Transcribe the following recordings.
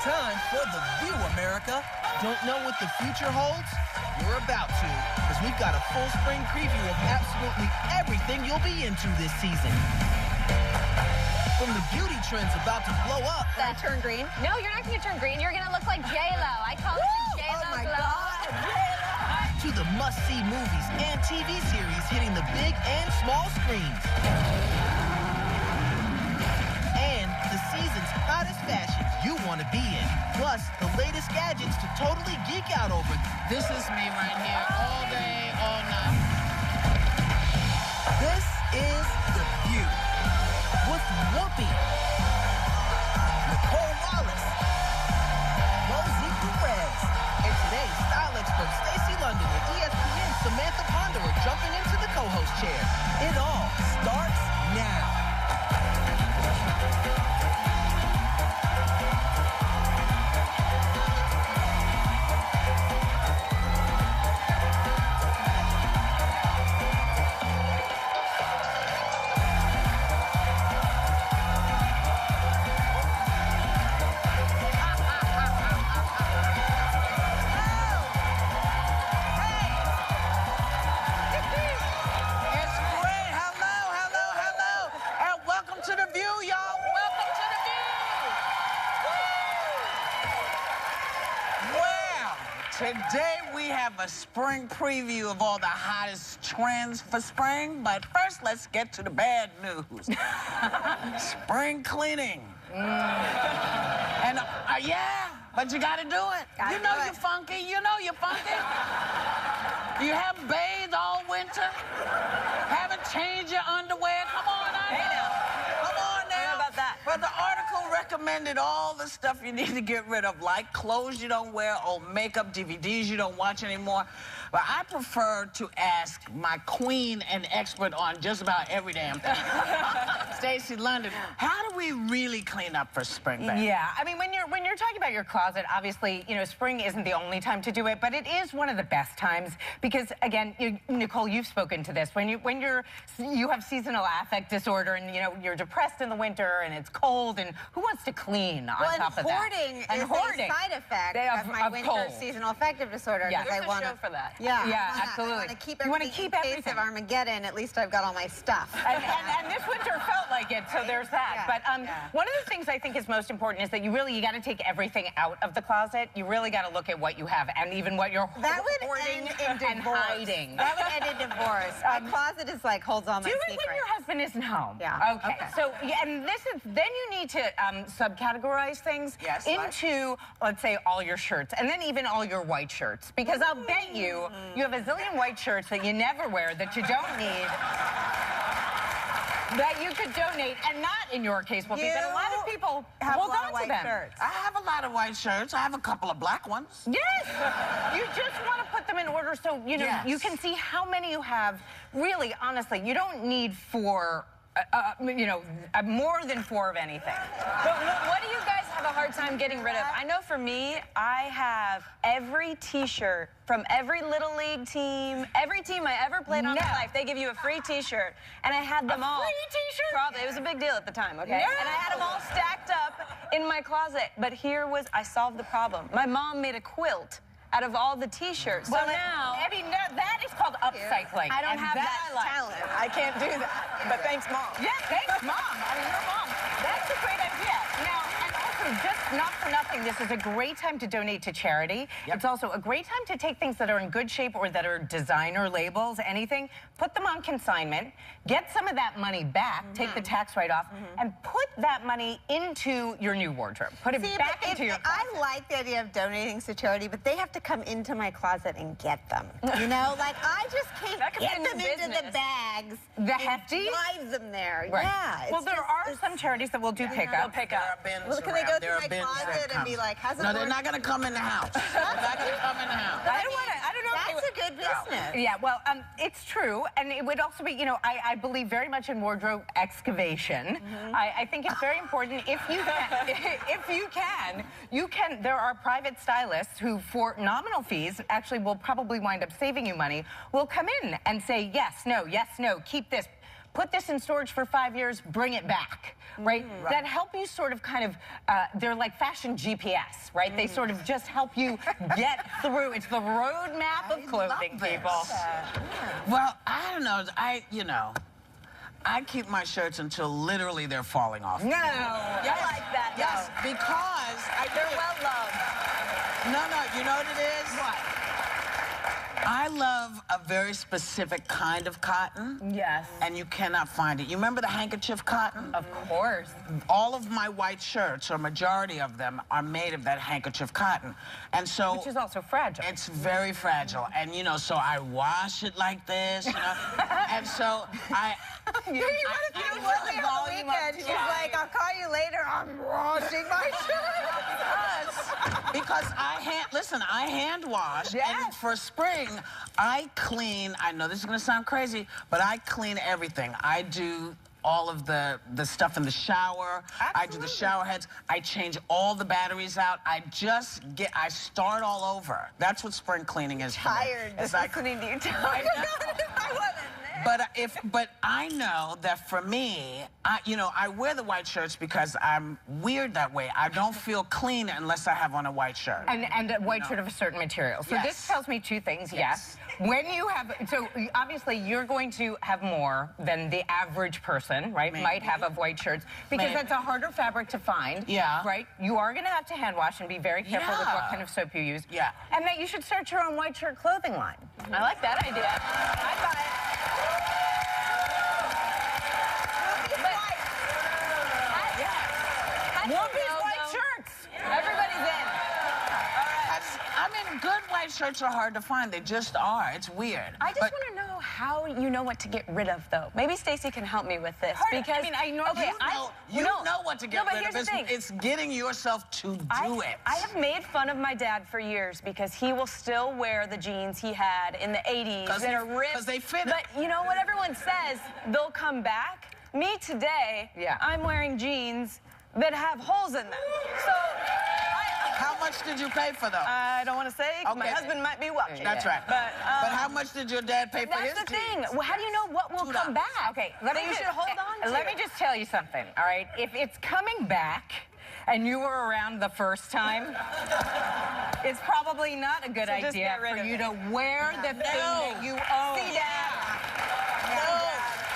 Time for The View, America. Don't know what the future holds? You're about to, because we've got a full spring preview of absolutely everything you'll be into this season. From the beauty trends about to blow up. That turn green? No, you're not going to turn green. You're going to look like J-Lo. I call it the J-Lo Oh my glow. God, J-Lo! To the must-see movies and TV series hitting the big and small screens. And the season's hottest fashions you want to be in. Plus, the latest gadgets to totally geek out over. This is me right here, all day, all night. This is The View with Whoopi, Nicole Wallace, Rosie Perez, and today's style expert Stacey London and ESPN's Samantha Ponder are jumping into the co-host chair. It all starts now. Today we have a spring preview of all the hottest trends for spring, but first let's get to the bad news. Spring cleaning. And yeah, but you gotta do it. Gotta you know do it. you're funky, you know you're funky. You haven't bathed all winter, haven't changed your underwear, come on now. Hey now. Come on now. How about that? But the article recommended all the stuff you need to get rid of, like clothes you don't wear, old makeup, DVDs you don't watch anymore. But I prefer to ask my queen and expert on just about every damn thing, Stacey London, how do we really clean up for spring, baby? Yeah, I mean, when you're talking about your closet, obviously, you know, spring isn't the only time to do it, but it is one of the best times because, again, Nicole, you've spoken to this. When you have seasonal affect disorder and you're depressed in the winter and it's cold, and who wants to clean on top of that? Hoarding is a side effect of my winter cold. seasonal affective disorder. Yeah. Because I want show for that. Yeah, Yeah, I absolutely. want to keep You wanna everything keep in case everything. of Armageddon. At least I've got all my stuff. And this winter felt like it, so there's that. Yeah, But yeah. one of the things I think is most important is that you got to take everything out of the closet. You really got to look at what you have and even what you're That would hoarding end in and divorce. hiding. That would end in divorce. My closet is like holds all my Do it secrets. when your husband isn't home. Yeah. Okay. So, and then you need to subcategorize things Yes, like? into, let's say, all your shirts, and then even all your white shirts, because I'll bet you have a zillion white shirts that you never wear, that you don't need, that you could donate, and not in your case, Whoopi, but a lot of people have a hold lot on of white to them. shirts. I have a lot of white shirts. I have a couple of black ones. Yes, you just want to put them in order so Yes. you can see how many you have. Really, honestly, you don't need four, more than four of anything. But what do you guys have a hard time getting rid of? I know for me, I have every T-shirt from every Little League team, every team I ever played on in my life. They give you a free T-shirt, and I had them all. Free T-shirt? Probably. It was a big deal at the time, okay? No. And I had them all stacked up in my closet. But I solved the problem. My mom made a quilt out of all the T-shirts. So now, I mean, that is called upcycling. I don't and have that I like. talent. I can't do that. But thanks, Mom. Yeah, thanks, Mom. I mean, your mom. That's a great idea. Now, and also, just not for nothing, this is a great time to donate to charity. Yep. It's also a great time to take things that are in good shape or that are designer labels, anything, put them on consignment, get some of that money back, take the tax write-off, and put that money into your new wardrobe. Put it back into your closet. I like the idea of donating to charity, but they have to come into my closet and get them. You know, like I just can't That could be get a them new into the business. bags. The and hefty? drive them there. Right. Yeah. Well, it's there just- are it's- some charities that will do pickup. pick There up. are bins Well, can they go around. through There are my bins that closet and be come. like, how's it No, they're work? not going to come in the house. They're not going to come in the house. I don't know. if That's a good business. Yeah, well, it's true, and it would also be, I believe very much in wardrobe excavation. I think it's very important if you can, you can. There are private stylists who, for nominal fees, actually will probably wind up saving you money. Will come in and say yes, no, keep this. put this in storage for 5 years, bring it back, right? That help you sort of kind of, they're like fashion GPS, right? They sort of just help you get through. It's the roadmap of clothing, people. Well, I don't know. I keep my shirts until literally they're falling off. No. I like that, Yes, though. because They're well loved. No, you know what it is? What? I love a very specific kind of cotton. Yes. And you cannot find it. You remember the handkerchief cotton? Of course. All of my white shirts, or majority of them, are made of that handkerchief cotton. And so... Which is also fragile. It's very fragile. And, you know, so I wash it like this, you know. And so I... You literally on the weekend, she's like, I'll call you later, I'm washing my shirt. Because I hand wash. Yes. And for spring, I clean, I know this is gonna sound crazy, but I clean everything. I do all of the stuff in the shower. Absolutely. I do the shower heads. I change all the batteries out. I start all over. That's what spring cleaning is for me. Tired just listening to you talk about it. I wasn't there. But I know that for me, I wear the white shirts because I'm weird that way. I don't feel clean unless I have on a white shirt. And a white shirt of a certain material. So Yes. this tells me two things. Yes. When you have, so obviously you're going to have more than the average person, right? Maybe. Might have of white shirts because Maybe. that's a harder fabric to find. Yeah. Right? You are going to have to hand wash and be very careful with what Yeah. kind of soap you use. Yeah. And that you should start your own white shirt clothing line. I like that idea. I'd buy it. Whoopi's white shirts. Everybody's in. I mean, good white shirts are hard to find. They just are. It's weird. I just But- want to know how you know what to get rid of, though. Maybe Stacey can help me with this. Because I know. Okay, You know what to get but rid here's of. the thing. It's getting yourself to do it. I have made fun of my dad for years because he will still wear the jeans he had in the 80s 'Cause that they- are ripped. 'cause they fit him. But you know what everyone says? They'll come back. Me today, Yeah. I'm wearing jeans that have holes in them. So How much did you pay for those? I don't want to say 'cause my Okay. husband might be watching. That's right. But how much did your dad pay for his that's the thing. jeans? Well, how do you know what will come $2. back? Okay, that you should hold on to. Let me just tell you something, all right? If it's coming back and you were around the first time, it's probably not a good So just idea get rid for of you it. to wear the thing that you own. See, Dad.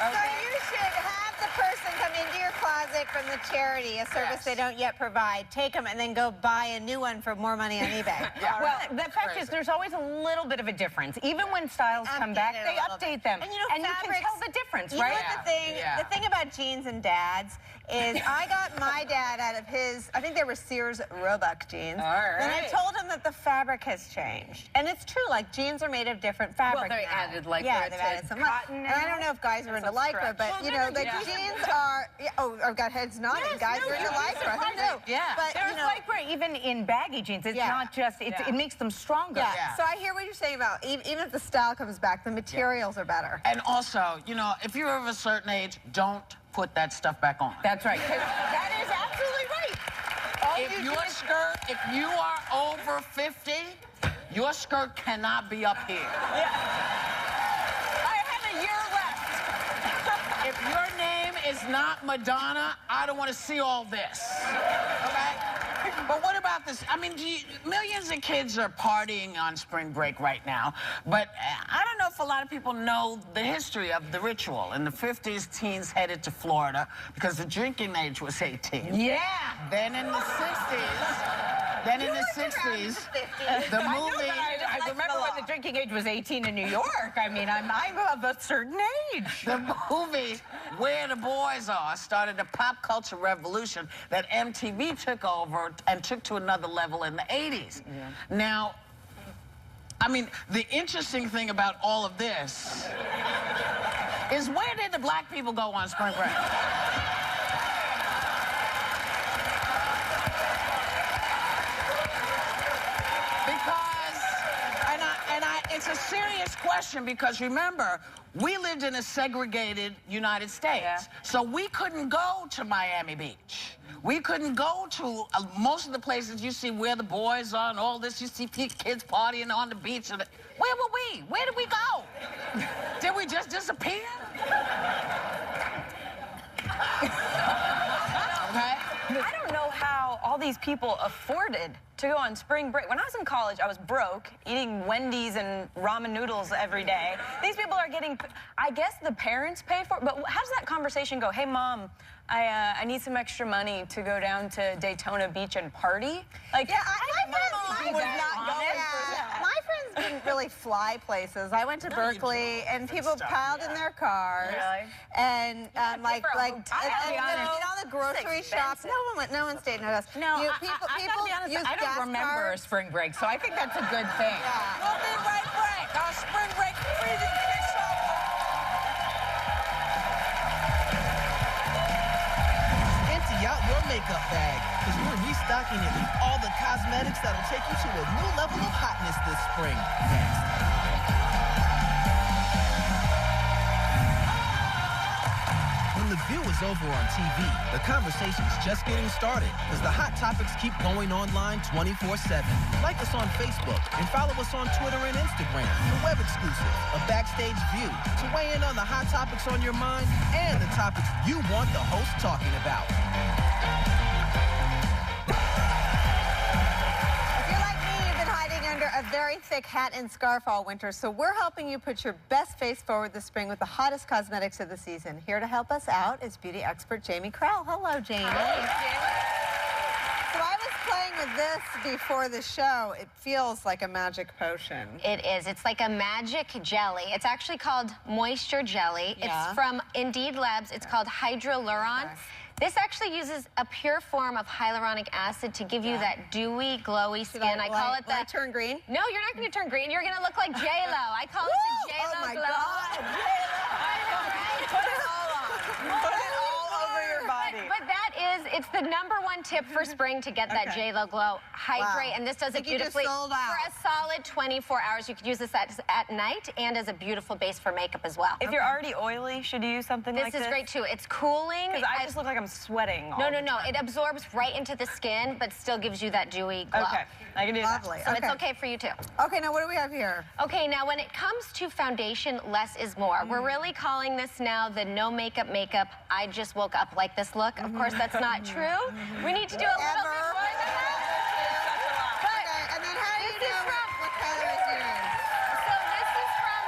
So you should have the person come into your closet from the charity, a service Yes. they don't yet provide. Take them and then go buy a new one for more money on eBay. Yeah. Well, the fact is, there's always a little bit of a difference. Even when styles come Update back, it a they little update bit. them. And you know, you can fabrics- tell the difference, You right? know what Yeah. the thing about jeans and dads is I got my dad out of his, I think they were Sears Roebuck jeans. All And I right. told him that the fabric has changed. And it's true, like jeans are made of different fabric they now. added Lycra Yeah, to they've added some cotton And I now. don't know if guys are into That's a Lycra, stretch. but Well, you know, never like did. jeans are, I've got heads nodding. Yes, Guys no, are into you'd be Lycra. Who knew? Yeah. But, There's you know, Lycra even in baggy jeans. It's Yeah. not just, it makes them stronger. yeah. Yeah. So I hear what you're saying about even if the style comes back, the materials are better. And also, if you're of a certain age, don't put that stuff back on. That's right. 'Cause that is absolutely right. All If you do is- if you are over 50, your skirt cannot be up here. I have a year left. If your name is not Madonna, I don't want to see all this. Okay? But what about this? I mean, millions of kids are partying on spring break right now, but I don't know if a lot of people know the history of the ritual. In the 50s, teens headed to Florida because the drinking age was 18. Yeah. Then in the 60s, the I know, movie... but I remember when the drinking age was 18 in New York. I mean, I'm of a certain age. The movie Where the Boys Are started a pop culture revolution that MTV took over and took to another level in the 80s. Now, I mean, the interesting thing about all of this is where did the black people go on spring break? It's a serious question because remember, we lived in a segregated United States. Yeah. So we couldn't go to Miami Beach. We couldn't go to most of the places you see Where the Boys Are and all this. You see kids partying on the beach. Where were we? Where did we go? Did we just disappear? Okay? I don't know how all these people afforded to go on spring break. When I was in college, I was broke, eating Wendy's and ramen noodles every day. These people are getting, I guess the parents pay for it, but how does that conversation go? Hey, Mom, I need some extra money to go down to Daytona Beach and party. Like, Yeah, my mom was not going for that. My friends didn't really fly places. I went to Berkeley, and people piled in their cars, Really? and like for a like hotel, and, to be honest. you know the grocery It's shops. expensive. No one stayed in hotels. No, You- I gotta be honest, use I don't gas remember a cards. spring break, so I think that's a good thing. Yeah. We'll be right back. Our spring break preview kicks off. Empty out your makeup bag, because we're restocking it with all the cosmetics that'll take you to a new level of hotness this spring. Next. When the view is over on TV, the conversation's just getting started, because the hot topics keep going online 24/7. Like us on Facebook and follow us on Twitter and Instagram for web exclusive, a backstage view to weigh in on the hot topics on your mind and the topics you want the host talking about. If you're like me, you've been hiding under a very thick hat and scarf all winter, so we're helping you put your best face forward this spring with the hottest cosmetics of the season. Here to help us out is beauty expert Jamie Crowell. Hello, Jamie. So I was playing with this before the show. It feels like a magic potion. It is. It's like a magic jelly. It's actually called Moisture Jelly. Yeah. It's from Indeed Labs. It's called Hydroluron. Okay. This actually uses a pure form of hyaluronic acid to give you that dewy, glowy Should skin. I call it will I that. turn green? No, you're not going to turn green. You're going to look like J-Lo. I call it the J-Lo Oh my glow. God, Put it all on. Put it all over your body. But that is, it's the #1 tip for spring to get that Okay. J-Lo glow. Hydrate, Wow. and this does Think it you just beautifully. sold out. For a solid 24 hours, you could use this at night and as a beautiful base for makeup as well. If you're already oily, should you use something like This this? is great too. It's cooling. Because I just look like I'm sweating. No. It absorbs right into the skin, but still gives you that dewy glow. Okay, I can do Lovely. that. So it's okay for you too. Okay, now what do we have here? Okay, now when it comes to foundation, less is more. Mm-hmm. We're really calling this now the no makeup makeup. I just woke up like this look. Of course, that's not true. We need to do a little bit Mm-hmm. Ever. more than that. But Okay, and then how do you this is know from- what color is yours? so this is from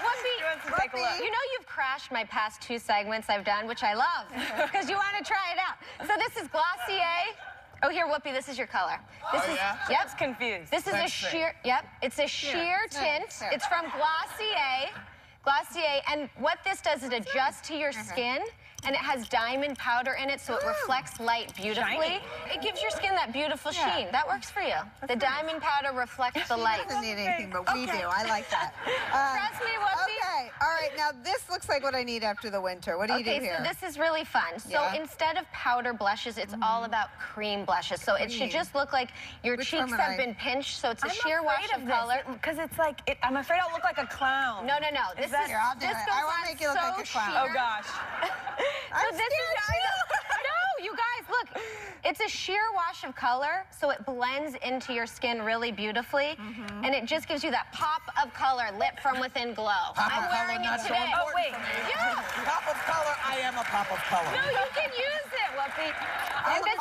Whoopi. She wants to take a look. You know you've crashed my past 2 segments I've done, which I love, because you want to try it out. So this is Glossier. Oh, here, Whoopi, this is your color. This is, yeah? Yep. It's confused. This is a sheer, it's a sheer tint. Here. It's from Glossier. Glossier, and what this does is adjust to your skin, and it has diamond powder in it, so it reflects light beautifully. Shiny. It gives your skin that beautiful sheen. That works for you. The diamond powder reflects the light. Doesn't need anything, but we do. I like that. Trust me, Whoopi. Okay, all right. Now this looks like what I need after the winter. What do you do Okay, here? so this is really fun. So Yeah. instead of powder blushes, it's all about cream blushes. So it should Cream. just look like your Which cheeks one would have I- been pinched, so it's a I'm sheer wash afraid of this, color. because it's like I'm afraid I'll look like a clown. No. This that- is Here, I'll do this it. goes I wanna on make you look so like a clown. Oh sheer. gosh. I'm So this is no, you guys, look. It's a sheer wash of color, so it blends into your skin really beautifully, and it just gives you that pop of color, lit from within glow. Pop I'm of wearing color, it not so today. Oh wait. Yeah. Pop of color, I am a pop of color. No, you can use it, Whoopi. And this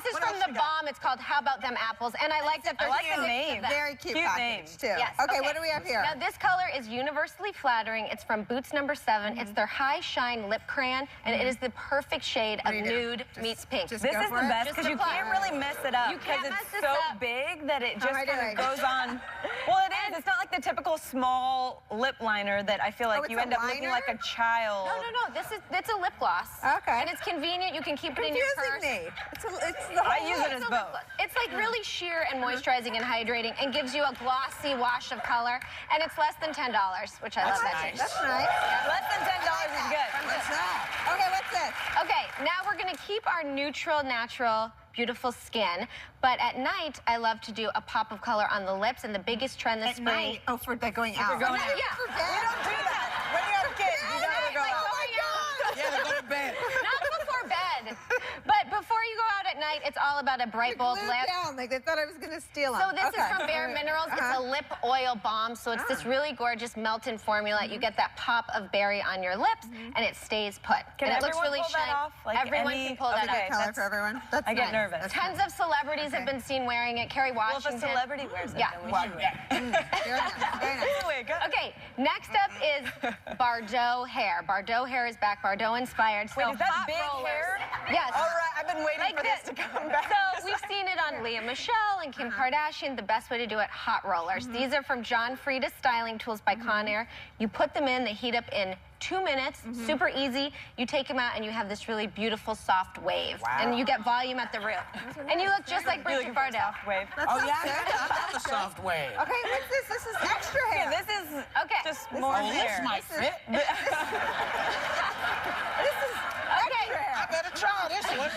is What from else the you got? Bomb. It's called How About Them Apples, and I like that I there's like the six name. of them. Very cute, Cute package name. too. Yes. Okay, what do we have here? Now this color is universally flattering. It's from Boots No. 7. It's their High Shine Lip Crayon, and it is the perfect shade of do you do? nude meets pink. just This go is for the it? best Just because you apply. can't really mess it up You can't because mess it's this so up. big that it How just am I kind doing? of goes on. Well, it is. It's not like the typical small lip liner that I feel like it's you a end up looking liner? like a child. No. It's a lip gloss. Okay. And it's convenient. You can keep it in your purse. Confusing me. It's the whole I use it look. as It's a lip both. gloss. It's like really sheer and moisturizing and hydrating, and gives you a glossy wash of color. And it's less than $10, which I love that change. That's nice. Less than $10 is good. What's that? Okay, what's this? Okay, now we're gonna keep our neutral, natural, beautiful skin. But at night, I love to do a pop of color on the lips, and the biggest trend this At spring. night. Oh, for the going out. going out. Yeah. For We bed. don't do that. When you have kids, you gotta go Like out. going out. Yeah, they go to bed. Not before bed. But before you go out at night, light. It's all about a bright, bold Glued lip. down, like they thought I was going to steal them. So this is from Bare Minerals. It's a lip oil balm. So it's this really gorgeous melt-in formula. You get that pop of berry on your lips, and it stays put. Can and it looks everyone really pull that shiny. off? Like Everyone any- can pull that okay, off. Color for everyone. That's I get nice. nervous. That's Tons of celebrities have been seen wearing it. Kerry Well, if Washington. a celebrity wears it, Yeah. then we Well, should wear yeah. it. very nice. Very nice. That's the way it goes. Okay, next up is Bardot hair. Bardot hair is back. Bardot inspired. Wait, So is that hot big rollers. hair? Yes. All right, I've been waiting Like for this this. to come back. So we've seen it on Lea Michele and Kim Kardashian. The best way to do it, hot rollers. These are from John Frieda Styling Tools by Conair. You put them in, they heat up in 2 minutes, super easy. You take them out and you have this really beautiful soft wave. Wow. And you get volume at the root. And you look just like You're looking Bridget for a Bardot. soft wave. That Oh, sounds yeah, good. I got the soft wave. Okay, what's this? This is extra hair. Yeah, this is Okay. just more Oh, hair. this might fit. This is Okay. extra hair. I better try this one.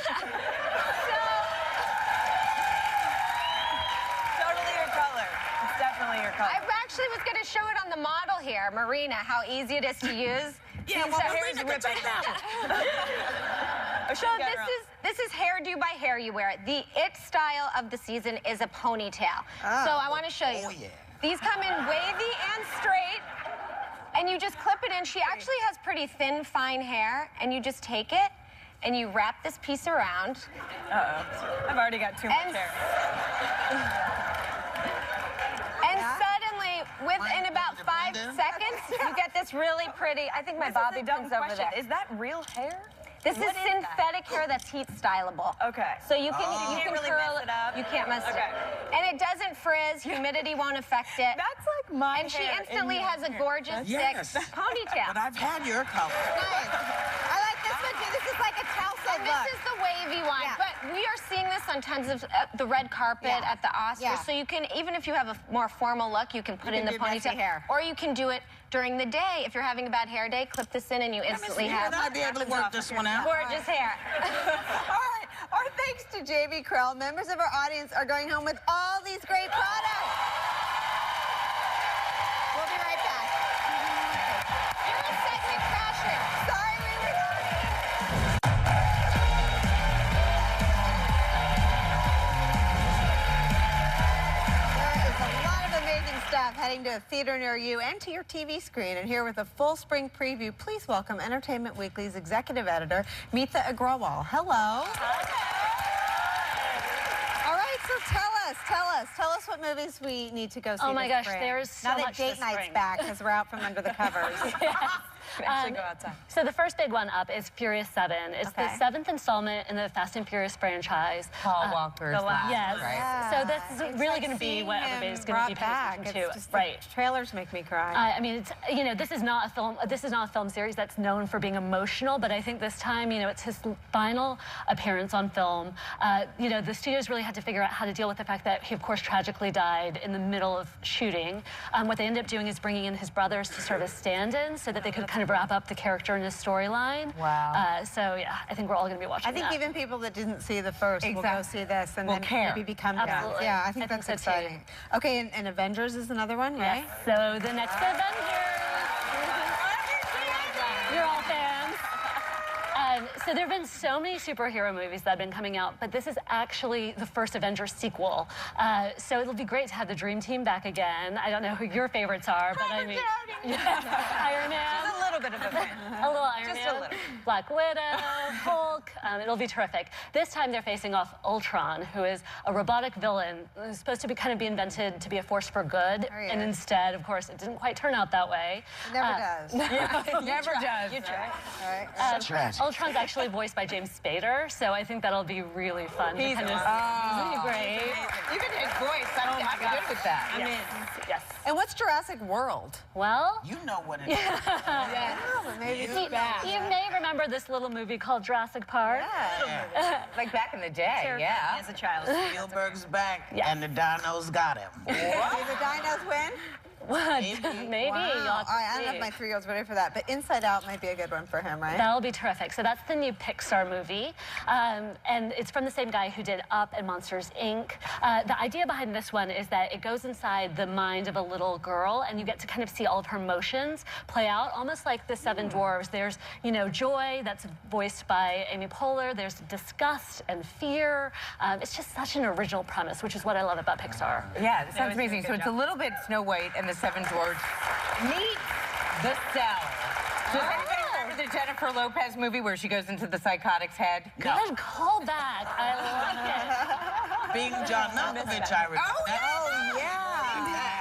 Totally your color. It's definitely your color. I actually was going to show it on the model here, Marina, how easy it is to use. Yeah, She's well, a- Marina can take that one. Oh, So this is hairdo by Hair You Wear It. The it style of the season is a ponytail. So I want to show you. Oh, yeah. These come in wavy and straight, and you just clip it in. She actually has pretty thin, fine hair, and you just take it and you wrap this piece around. I've already got too much And- hair. And suddenly, within about to 5 blend in? seconds, you get this really pretty. I think my This is bobby a dumb pin's over question. there. Is that real hair? This is What is that? synthetic hair that's heat stylable. Okay. So you can You you can't can really curl mess it up. You can't mess Okay. it up. And it doesn't frizz. Humidity won't affect it. That's like my And she hair in instantly your has a hair. gorgeous Yes. thick ponytail. But I've had your color. Nice. I like this one too. This is like a Chelsea And look. this is the wavy one, Yeah. but we are seeing this on tons of the red carpet Yeah. at the Oscars. Yeah. So you can, even if you have a more formal look, you can put You in can the do messy ponytail, hair. or you can do it during the day. If you're having a bad hair day, clip this in and you instantly have I might be able to work this one out. gorgeous hair. All right. Our thanks to Jamie Krell. Members of our audience are going home with all these great products. We'll be right back. You're a segment crasher. Sorry we were There is a lot of amazing stuff heading to a theater near you and to your TV screen. And here with a full spring preview, please welcome Entertainment Weekly's executive editor, Meetha Agrawal. Hello. All right, so tell us what movies we need to go see Oh my this gosh, spring. there is so now that much date this night's spring. back because we're out from under the covers. Actually go outside. So the first big one up is Furious 7. It's Okay. the 7th installment in the Fast and Furious franchise. Paul Walker's the last- Yes. Yeah. So this is It's really like going to be seeing what him everybody's going to be brought paying back. attention It's to. just Right. The trailers make me cry. I mean, it's, you know, this is not a film. This is not a film series that's known for being emotional, but I think this time, you know, it's his final appearance on film. You know, the studios really had to figure out how to deal with the fact that he, of course, tragically died in the middle of shooting. What they ended up doing is bringing in his brothers to serve as stand-ins so that they could kind of wrap up the character and his storyline. Wow. So yeah, I think we're all going to be watching I think that. even people that didn't see the first will go Exactly. see this and Will then care. maybe become Absolutely. fans. Yeah, I think I that's think so, too. exciting. Okay, and Avengers is another one, right? Yes. So the next Avengers. You're all fans. So there have been so many superhero movies that have been coming out, but this is actually the first Avengers sequel. So it'll be great to have the Dream Team back again. I don't know who your favorites are, but I mean, Iron Man. Just a little bit of a fan. A little Iron Just Man, a little. Black Widow, Hulk. It'll be terrific. This time they're facing off Ultron, who is a robotic villain who's supposed to be kind of be invented to be a force for good, There he and is. instead, of course, it didn't quite turn out that way. It never does. Never does. You try. All right. Tragic. Ultron's actually voiced by James Spader, so I think that'll be really fun. He's to kind of, awesome. Isn't he great? Even his voice, I'm good with that. I mean, Yes. And what's Jurassic World? Well, You know what it is. Maybe it's you back. may remember this little movie called Jurassic Park. Yeah. Like back in the day, yeah. as a child. Spielberg's back, Yes. and the dinos got him. Did the dinos win? Maybe. Wow. You'll have to I don't know see. if my 3-year-old's ready for that, but Inside Out might be a good one for him, right? That'll be terrific. So that's the new Pixar movie, and it's from the same guy who did Up and Monsters, Inc. The idea behind this one is that it goes inside the mind of a little girl, and you get to kind of see all of her emotions play out, almost like the Seven Dwarfs. There's, you know, joy, that's voiced by Amy Poehler. There's disgust and fear. It's just such an original premise, which is what I love about Pixar. Yeah, it sounds amazing. So it's a little bit Snow White and the Seven Dwarfs meet The Cell. Does anybody remember the Jennifer Lopez movie where she goes into the psychotic's head? Good callback. I like it. Being John Malkovich, I remember. Oh,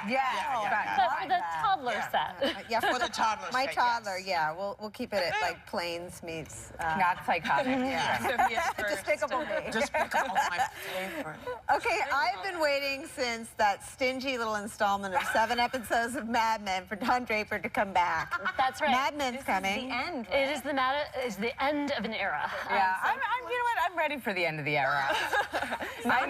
yeah. But for the toddler set. Yeah, For the toddler My set, toddler, yes. yeah. We'll keep it at like Planes meets. Not psychotic. Yeah. Despicable Me. Just pick up my favorite. Okay, I've been waiting since that stingy little installment of 7 episodes of Mad Men for Don Draper to come back. That's right. Mad Men's coming. The end. It is the end of an era. Yeah, I'm, you know what? I'm ready for the end of the era. I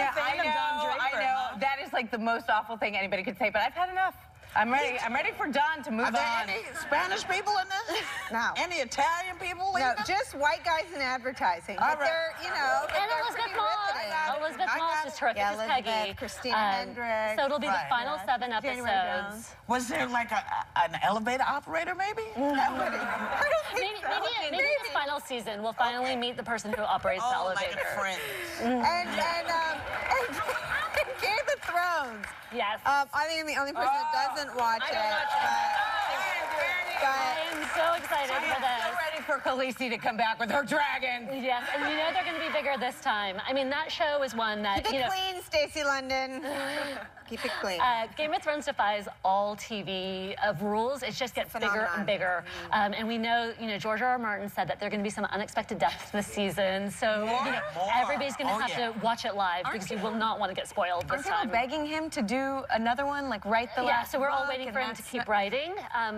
know. That is like the most awful thing anybody could say, but I've had enough. I'm ready. I'm ready for Don to move Are there on. any Spanish people in this? No. Any Italian people? No, even? just white guys in advertising. All But right. they're, you know, but And they're Elizabeth pretty Moss. riveting. Elizabeth I Moss got is it. terrific Yeah, as Elizabeth, Peggy. Christina Hendricks. So it'll be the Right. final Yes. 7 January episodes. Jones. Was there like an elevator operator, maybe? Maybe this final season we'll finally meet the person who operates the Oh, like elevator. a friend. And Game of Thrones. Yes. I think I'm the only person that doesn't watch it. I am so excited for So this. ready for Khaleesi to come back with her dragon. Yes, and you know they're going to be bigger this time. I mean, that show is one that, Keep you it know, clean, Stacey London. Keep it clean. Game of Thrones defies all TV rules. It just gets bigger Phenomenon. and bigger. And we know, you know, George R.R. Martin said that there are going to be some unexpected deaths this season. So, you know, everybody's going to have to watch it live because you will not want to get spoiled this Aren't people time. begging him to do another one, like write the Yeah, last so we're all book, waiting and for him to that's keep not- writing.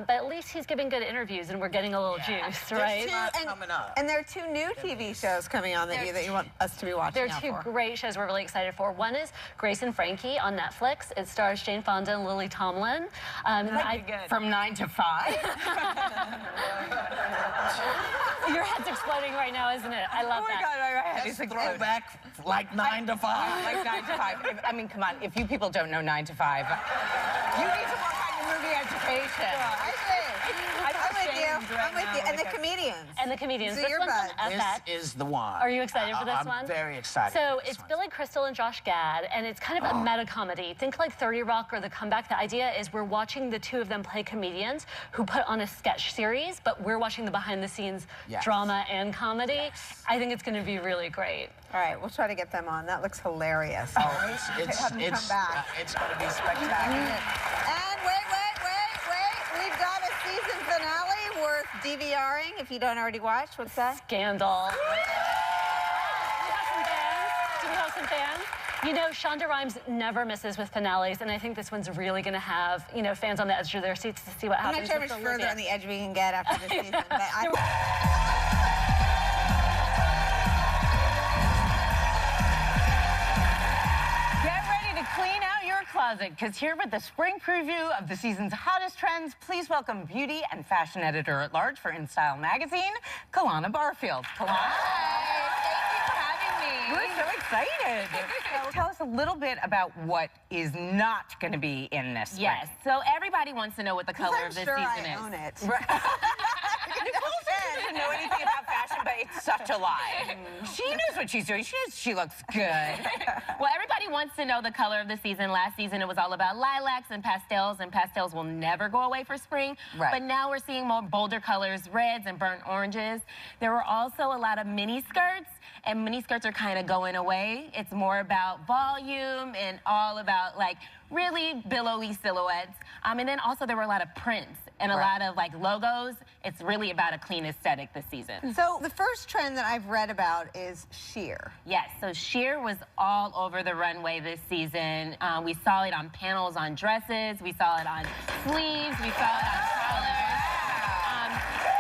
But at least he's giving good interviews and we're getting a little juice, right? Coming up. And there are 2 new TV shows coming on that you want us to be watching There are out 2 for. great shows we're really excited for. One is Grace and Frankie on Netflix. It stars Jane Fonda and Lily Tomlin. From 9 to 5. Your head's exploding right now, isn't it? I love Oh my that. God, my head Just is throwback like 9 to 5. Like 9 to 5. I mean, come on. If you people don't know 9 to 5, you need to work on your movie education. I agree. I'm with you. I'm with you. And the comedians. And the comedians. So This your one's on buds. This FX. is the one. Are you excited for this I'm one? very excited. So for this it's one. Billy Crystal and Josh Gad, and it's kind of a meta comedy. Think like 30 Rock or The Comeback. The idea is we're watching the 2 of them play comedians who put on a sketch series, but we're watching the behind-the-scenes Yes. drama and comedy. Yes. I think it's going to be really great. All right, we'll try to get them on. That looks hilarious. Oh, it's Have them come back. it's going to be spectacular. And wait. We've got a season finale worth DVRing if you don't already watch. What's that? Scandal. Do we have some fans? You know, Shonda Rhimes never misses with finales, and I think this one's really going to have, you know, fans on the edge of their seats to see what I'm happens. not sure how with much further Olivia. on the edge we can get after this season, but Get ready to clean out your closet, because here with the spring preview of the season's hottest trends, please welcome beauty and fashion editor at large for InStyle magazine, Kalana Barfield. Kalana. We're so excited. So tell us a little bit about what is not going to be in this spring. Yes. So everybody wants to know what the color I'm of this sure season I is. own it. Nicole doesn't know anything about fashion, but it's such a lie. She knows what she's doing. She knows she looks good. Well, everybody wants to know the color of the season. Last season, it was all about lilacs and pastels will never go away for spring. Right. But now we're seeing more bolder colors, reds and burnt oranges. There were also a lot of mini skirts, and mini skirts are kind of going away. It's more about volume and all about, like, really billowy silhouettes. And then also there were a lot of prints and a lot of, like, logos. It's really about a clean aesthetic this season. So the first trend that I've read about is sheer. Yes, so sheer was all over the runway this season. We saw it on panels on dresses. We saw it on sleeves. We saw it on collars.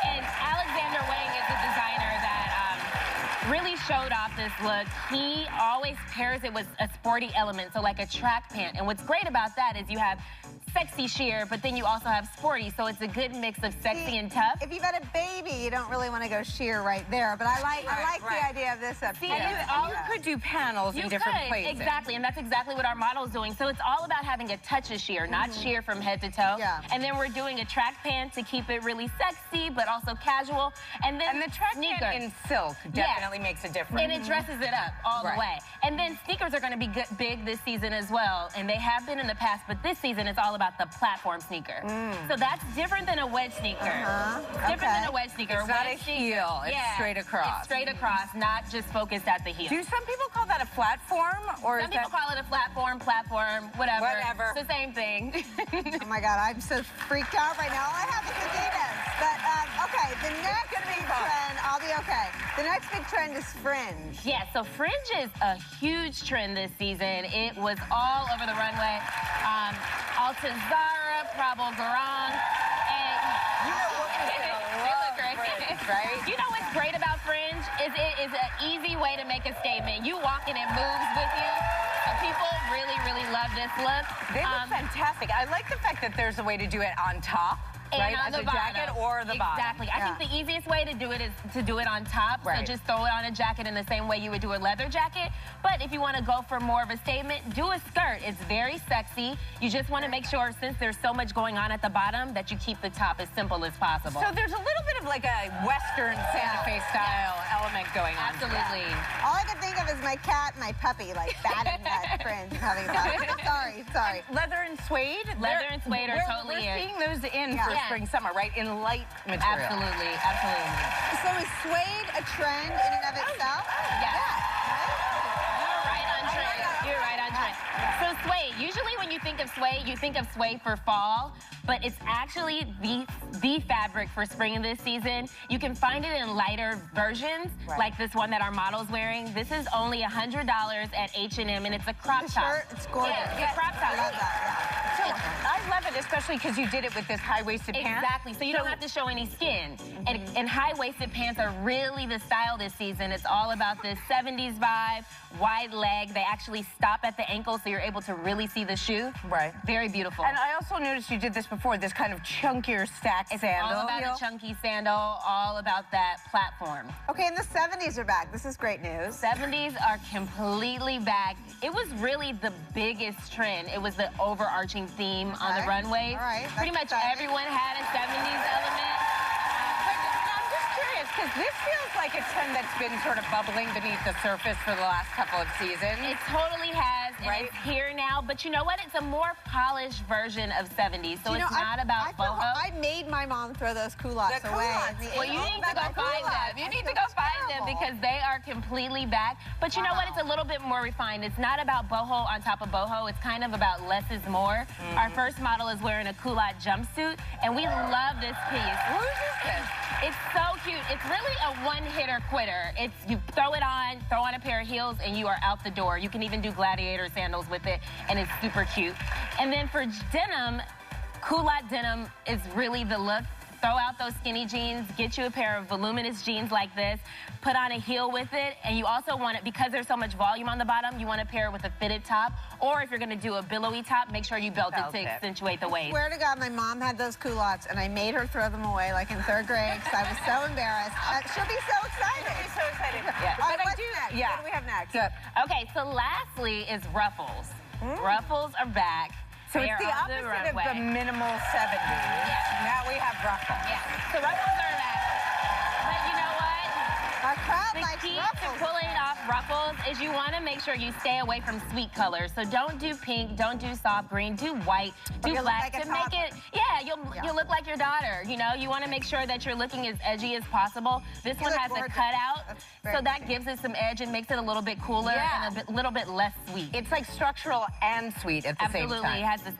And Alexander Wang is a designer that really showed off this look. He always pairs it with a sporty element, so like a track pant. And what's great about that is you have sexy sheer, but then you also have sporty, so it's a good mix of sexy and tough. If you've had a baby, you don't really want to go sheer right there, but I like the idea of this up here. And you could do panels in different places. Exactly, and that's exactly what our model is doing. So it's all about having a touch of sheer, not sheer from head to toe. Yeah. And then we're doing a track pant to keep it really sexy, but also casual. And then the track pant in silk definitely makes a difference. And it dresses it up all the way. And then sneakers are going to be big this season as well, and they have been in the past, but this season it's all about the platform sneaker. So that's different than a wedge sneaker. It's different than a wedge sneaker. It's not a heel, it's straight across. It's straight across, not just focused at the heel. Do some people call that a platform? Or some people call it a platform, whatever. Whatever. It's the same thing. Oh my God, I'm so freaked out right now. All I have is Adidas. But, okay, the next big trend, I'll be okay. The next big trend is fringe. Yeah, so fringe is a huge trend this season. It was all over the runway. Alta Zara, Prabal Garang, and you know what they look great. Fringe, right? You know what's great about fringe is it is an easy way to make a statement. You walk and it moves with you. And people really love this look. They look fantastic. I like the fact that there's a way to do it on top. Right, on as the a jacket or the bottom. Exactly. I think the easiest way to do it is to do it on top. So just throw it on a jacket in the same way you would do a leather jacket. But if you want to go for more of a statement, do a skirt. It's very sexy. You just want to make sure, since there's so much going on at the bottom, that you keep the top as simple as possible. So there's a little bit of like a Western Santa Fe style element going on. Absolutely. All I can think of is my cat and my puppy, like batting that fringe and having fun. Sorry. Leather and suede? Leather and suede are totally We're seeing those in for spring, summer, right? In light material. Absolutely. So is suede a trend in and of itself? You're right on trend. You're right on trend. So suede, usually when you think of suede for fall, but it's actually the fabric for spring of this season. You can find it in lighter versions, like this one that our model's wearing. This is only $100 at H&M, and it's a crop top. Shirt, it's gorgeous. Yeah, it's a crop top. I love that, So I love it, especially because you did it with this high-waisted pant. Exactly, so you don't have to show any skin. And high-waisted pants are really the style this season. It's all about this 70s vibe, wide leg. They actually stop at the ankle, so you're able to really see the shoe. Right. Very beautiful. And I also noticed you did this before, this kind of chunkier stack sandal. All about a chunky sandal, all about that platform. Okay, and the 70s are back. This is great news. 70s are completely back. It was really the biggest trend. It was the overarching theme on the runways. All right. Pretty much everyone had a 70s element. I'm just curious, because this feels like a trend that's been sort of bubbling beneath the surface for the last couple of seasons. It totally has, and it's here now. But you know what? It's a more polished version of 70s, so it's not about boho. I made my mom throw those culottes away. Well, you need to go find them. You need to go find them because they are completely back. But you know what? It's a little bit more refined. It's not about boho on top of boho. It's kind of about less is more. Our first model is wearing a culotte jumpsuit, and we love this piece. Who is this? It's so cute. It's really a one-hitter quitter. It's you throw it on, throw on a pair of heels, and you are out the door. You can even do gladiator sandals with it, and it's super cute. And then for denim, culotte denim is really the look. Throw out those skinny jeans, get you a pair of voluminous jeans like this, put on a heel with it, and you also want it, because there's so much volume on the bottom, you want to pair it with a fitted top, or if you're going to do a billowy top, make sure you belt it to accentuate the waist. I swear to God, my mom had those culottes, and I made her throw them away like in 3rd grade because I was so embarrassed. She'll be so excited. She'll be so excited. Yeah. All right, what's next? Yeah. What do we have next? Okay, so lastly is ruffles. Ruffles are back. So it's the opposite of the minimal 70s. Now we have ruffles. Yeah, so ruffles are back. But you know what? Our crowd The likes key ruffles. to pulling off ruffles is you want to make sure you stay away from sweet colors. So don't do pink, don't do soft green, do white, do black to make it. Yeah, you'll look like your daughter. You know, you want to make sure that you're looking as edgy as possible. This one has a cutout, so that gives it some edge and makes it a little bit cooler and a little bit less sweet. It's like structural and sweet at the same time. Absolutely, it has this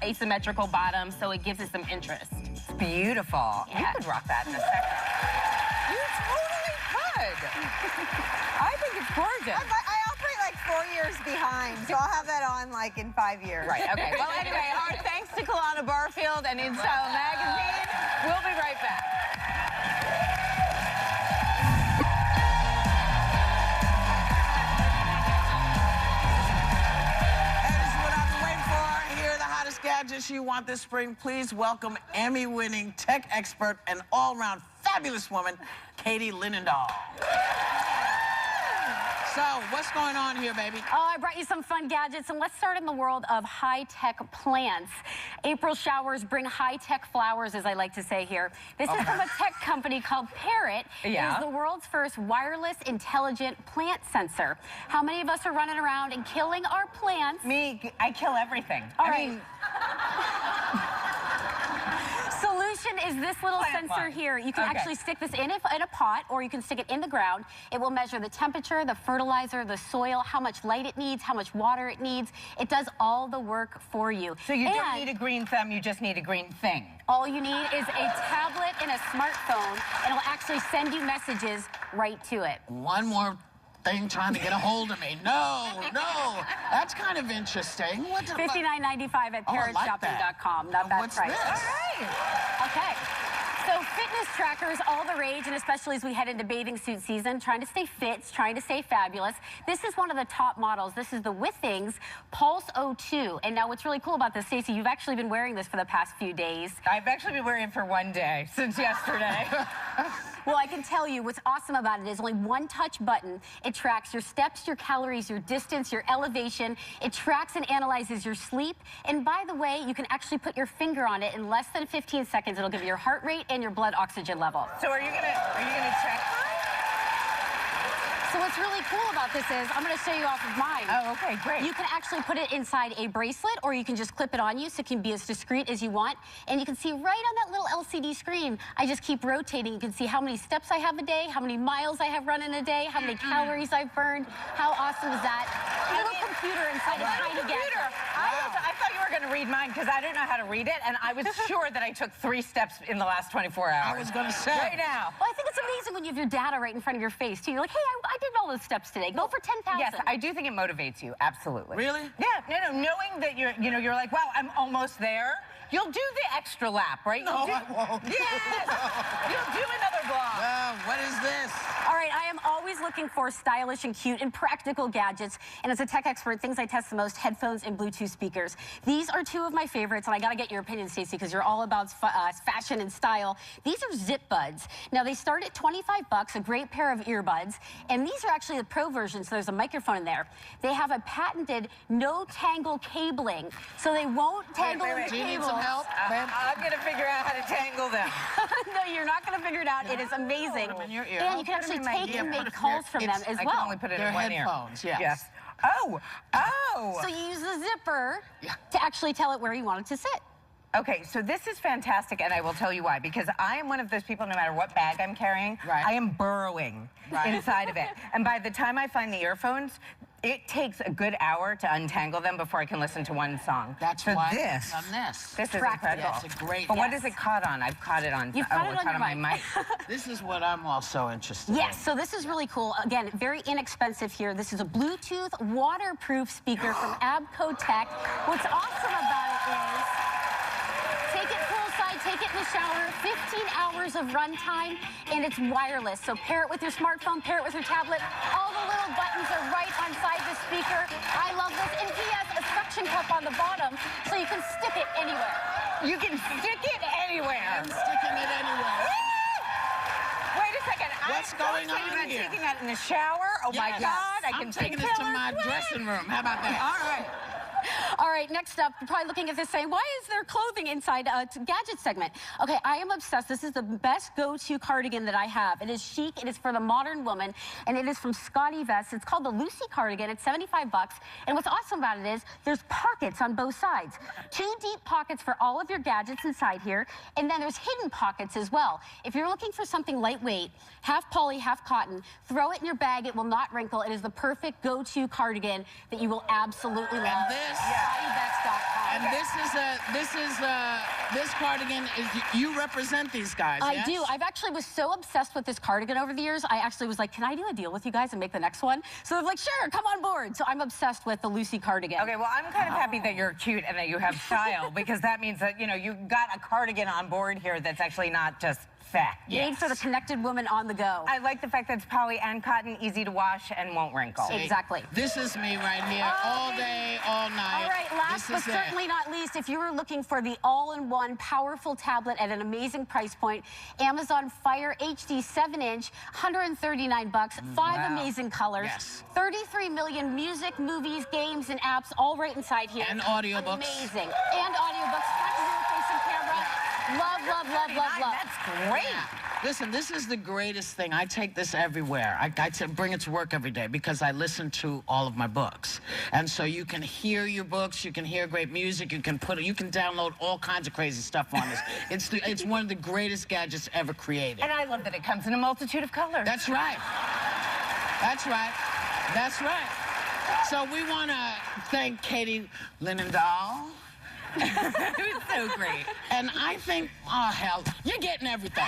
asymmetrical bottom, so it gives it some interest. It's beautiful. You could rock that in a second. You totally could. I think it's gorgeous. I operate like 4 years behind, so I'll have that on like in 5 years. Right, okay. Well, anyway, our thanks to Kalana Barfield and InStyle Magazine. We'll be right back. gadgets you want this spring, please welcome Emmy-winning tech expert and all-around fabulous woman, Katie Linendoll. So, what's going on here, baby? Oh, I brought you some fun gadgets, and let's start in the world of high-tech plants. April showers bring high-tech flowers, as I like to say here. This is from a tech company called Parrot. Yeah. It is the world's first wireless intelligent plant sensor. How many of us are running around and killing our plants? Me, I kill everything. All right. Solution is this little sensor here. You can actually stick this in a pot, or you can stick it in the ground. It will measure the temperature, the fertilizer, the soil, how much light it needs, how much water it needs. It does all the work for you. So you don't need a green thumb, you just need a green thing. All you need is a tablet and a smartphone, and it'll actually send you messages right to it. One more thing trying to get a hold of me. No. That's kind of interesting. $59.95 at parrotshopping.com. Not bad What's price. this? All right. Okay. So fitness trackers, all the rage, and especially as we head into bathing suit season, trying to stay fit, trying to stay fabulous. This is one of the top models. This is the Withings Pulse O2. And now what's really cool about this, Stacey, you've actually been wearing this for the past few days. I've actually been wearing it for one day, since yesterday. Well, I can tell you what's awesome about it is only one touch button. It tracks your steps, your calories, your distance, your elevation. It tracks and analyzes your sleep. And by the way, you can actually put your finger on it in less than 15 seconds. It'll give you your heart rate and your blood oxygen level. So are you gonna check? So what's really cool about this is, I'm going to show you off of mine. Oh, okay, great. You can actually put it inside a bracelet, or you can just clip it on you, so it can be as discreet as you want. And you can see right on that little LCD screen, I just keep rotating. You can see how many steps I have a day, how many miles I have run in a day, how many calories I've burned. How awesome is that? A little computer inside a tiny gadget. I thought you were going to read mine, because I didn't know how to read it, and I was sure that I took 3 steps in the last 24 hours. I was going to say. Right now. Well, I think it's amazing when you have your data right in front of your face, too. You're like, hey, I did all those steps today. Go for 10,000. Yes, I do think it motivates you, absolutely. Really? Yeah, no, knowing that you're like, wow, I'm almost there. You'll do the extra lap, right? No, I won't. Yes! You'll do another block. What is this? All right, I am always looking for stylish and cute and practical gadgets. And as a tech expert, things I test the most, headphones and Bluetooth speakers. These are 2 of my favorites, and I gotta get your opinion, Stacey, because you're all about fashion and style. These are Zip Buds. Now, they start at $25, a great pair of earbuds. And these are actually the pro version, so there's a microphone in there. They have a patented no-tangle cabling, so they won't tangle in the Do you need cable. some help, ma'am? I'm going to figure out how to tangle them. No, you're not going to figure it out. It is amazing. Put 'em in your ear. And you can actually take and make calls from them as I well. can only put it They're in one ear. headphones, yes. Yes. Oh! So you use the zipper to actually tell it where you want it to sit. Okay, so this is fantastic, and I will tell you why. Because I am one of those people, no matter what bag I'm carrying, I am burrowing inside of it. And by the time I find the earphones, it takes a good hour to untangle them before I can listen to one song. That's so why this I've done this. This is incredible. That's a great. But what is it caught on? I've caught it on. You've caught it on your my mic. This is what I'm also interested in. Yes, so this is really cool. Again, very inexpensive here. This is a Bluetooth waterproof speaker from Abco Tech. What's awesome about it is, take it poolside, take it in the shower, 15 hours of runtime, and it's wireless. So pair it with your smartphone, pair it with your tablet. All the little buttons are right inside the speaker. I love this. And P.S. a suction cup on the bottom, so you can stick it anywhere. You can stick it anywhere. I'm sticking it anywhere. Wait a second. What's going on I'm here? taking that in the shower. Oh my Yes. God! I can I'm taking this to my dressing room. How about that? All right. All right, next up, you're probably looking at this saying, why is there clothing inside a gadget segment? Okay, I am obsessed. This is the best go-to cardigan that I have. It is chic, it is for the modern woman, and it is from Scotty Vest. It's called the Lucy cardigan. It's $75. And what's awesome about it is there's pockets on both sides. 2 deep pockets for all of your gadgets inside here, and then there's hidden pockets as well. If you're looking for something lightweight, half poly, half cotton, throw it in your bag. It will not wrinkle. It is the perfect go-to cardigan that you will absolutely love. And this cardigan is, you represent these guys, I yes? do. I've actually was so obsessed with this cardigan over the years, I actually was like, can I do a deal with you guys and make the next one? So they're like, sure, come on board. So I'm obsessed with the Lucy cardigan. Okay, well, I'm kind of happy that you're cute and that you have style, because that means that, you got a cardigan on board here that's actually not just perfect. Made for the connected woman on the go. I like the fact that it's poly and cotton, easy to wash, and won't wrinkle. Exactly. This is me right here, all day, all night. All right, last but certainly not least, if you were looking for the all-in-one powerful tablet at an amazing price point, Amazon Fire HD 7-inch, $139, 5 amazing colors, 33 million music, movies, games, and apps all right inside here. And audiobooks. Amazing. And audiobooks, front and rear-facing camera. Love, love, love, love, love. That's great. Listen, this is the greatest thing. I take this everywhere. I bring it to work every day because I listen to all of my books. And so you can hear your books, you can hear great music, you can download all kinds of crazy stuff on this. It's one of the greatest gadgets ever created. And I love that it comes in a multitude of colors. That's right. That's right. That's right. So we want to thank Katie Linendahl. It was so great. And I think, oh, hell, you're getting everything.